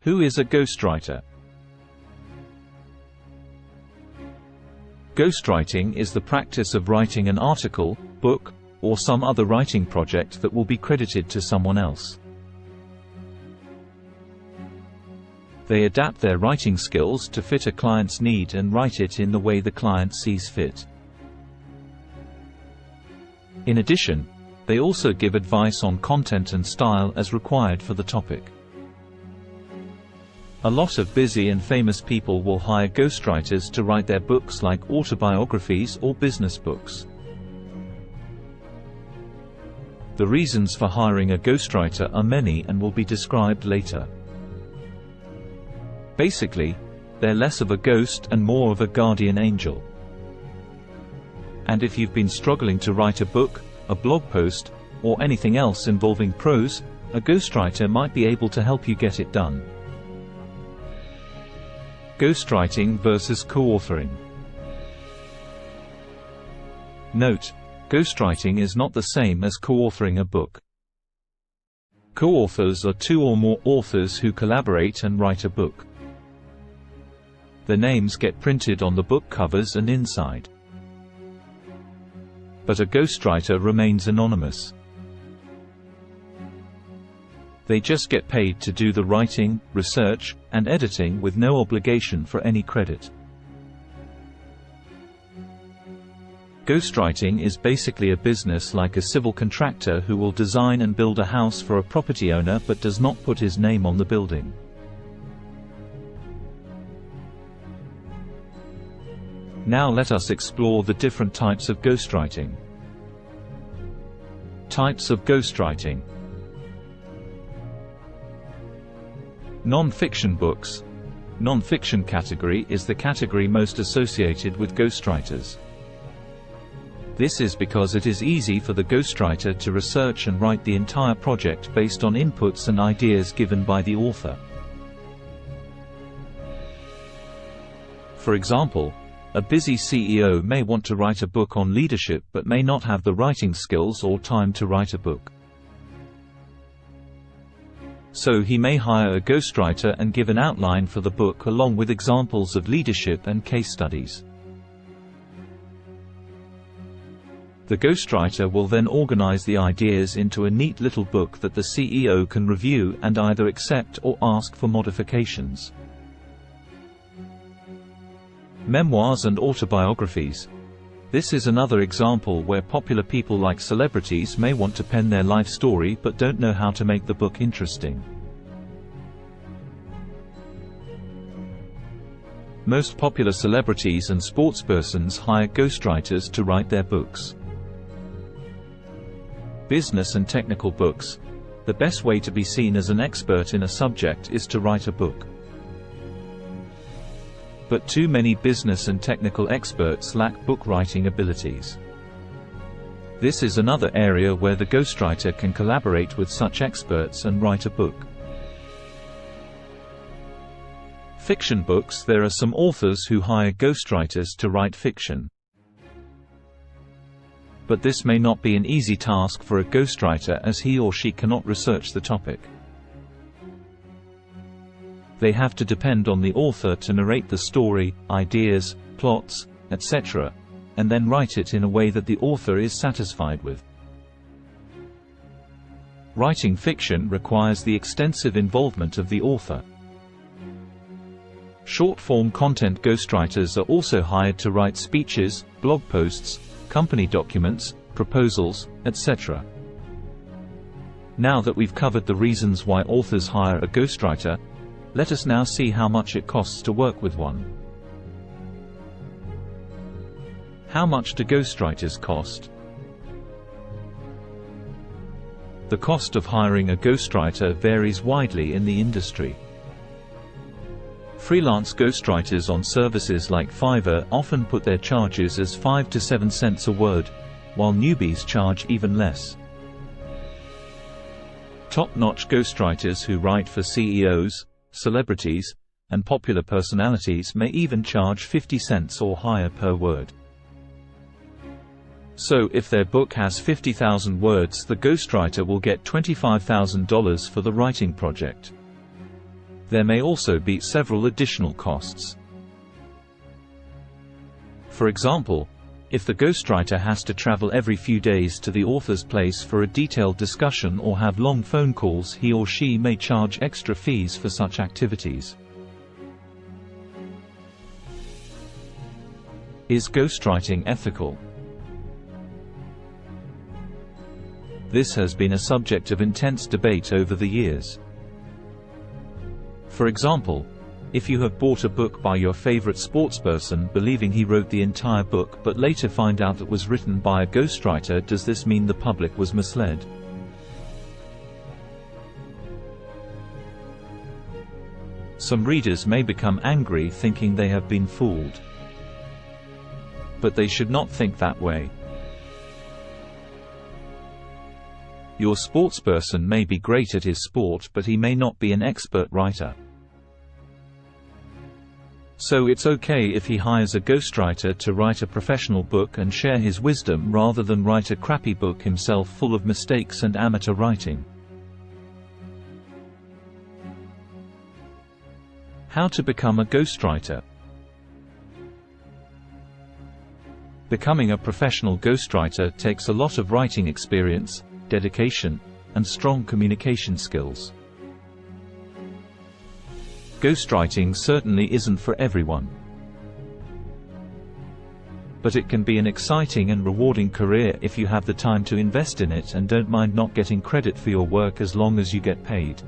Who is a ghostwriter? Ghostwriting is the practice of writing an article, book, or some other writing project that will be credited to someone else. They adapt their writing skills to fit a client's need and write it in the way the client sees fit. In addition, they also give advice on content and style as required for the topic. A lot of busy and famous people will hire ghostwriters to write their books, like autobiographies or business books. The reasons for hiring a ghostwriter are many and will be described later. Basically, they're less of a ghost and more of a guardian angel. And if you've been struggling to write a book, a blog post, or anything else involving prose, a ghostwriter might be able to help you get it done. Ghostwriting versus co-authoring. Note: ghostwriting is not the same as co-authoring a book. Co-authors are two or more authors who collaborate and write a book. Their names get printed on the book covers and inside. But a ghostwriter remains anonymous. They just get paid to do the writing, research, and editing with no obligation for any credit. Ghostwriting is basically a business like a civil contractor who will design and build a house for a property owner but does not put his name on the building. Now let us explore the different types of ghostwriting. Types of ghostwriting. Non-fiction books. Non-fiction category is the category most associated with ghostwriters. This is because it is easy for the ghostwriter to research and write the entire project based on inputs and ideas given by the author. For example, a busy CEO may want to write a book on leadership but may not have the writing skills or time to write a book. So he may hire a ghostwriter and give an outline for the book along with examples of leadership and case studies. The ghostwriter will then organize the ideas into a neat little book that the CEO can review and either accept or ask for modifications. Memoirs and autobiographies. This is another example where popular people like celebrities may want to pen their life story but don't know how to make the book interesting. Most popular celebrities and sportspersons hire ghostwriters to write their books. Business and technical books. The best way to be seen as an expert in a subject is to write a book. But too many business and technical experts lack book writing abilities. This is another area where the ghostwriter can collaborate with such experts and write a book. Fiction books. There are some authors who hire ghostwriters to write fiction. But this may not be an easy task for a ghostwriter as he or she cannot research the topic. They have to depend on the author to narrate the story, ideas, plots, etc., and then write it in a way that the author is satisfied with. Writing fiction requires the extensive involvement of the author. Short-form content ghostwriters are also hired to write speeches, blog posts, company documents, proposals, etc. Now that we've covered the reasons why authors hire a ghostwriter, let us now see how much it costs to work with one. How much do ghostwriters cost? The cost of hiring a ghostwriter varies widely in the industry. Freelance ghostwriters on services like Fiverr often put their charges as 5 to 7 cents a word, while newbies charge even less. Top-notch ghostwriters who write for CEOs, celebrities, and popular personalities may even charge 50 cents or higher per word. So if their book has 50,000 words, the ghostwriter will get $25,000 for the writing project. There may also be several additional costs. For example, if the ghostwriter has to travel every few days to the author's place for a detailed discussion or have long phone calls, he or she may charge extra fees for such activities. Is ghostwriting ethical? This has been a subject of intense debate over the years. For example, if you have bought a book by your favorite sportsperson believing he wrote the entire book but later find out it was written by a ghostwriter, does this mean the public was misled? Some readers may become angry thinking they have been fooled. But they should not think that way. Your sportsperson may be great at his sport, but he may not be an expert writer. So it's okay if he hires a ghostwriter to write a professional book and share his wisdom rather than write a crappy book himself full of mistakes and amateur writing. How to become a ghostwriter? Becoming a professional ghostwriter takes a lot of writing experience, dedication, and strong communication skills. Ghostwriting certainly isn't for everyone. But it can be an exciting and rewarding career if you have the time to invest in it and don't mind not getting credit for your work as long as you get paid.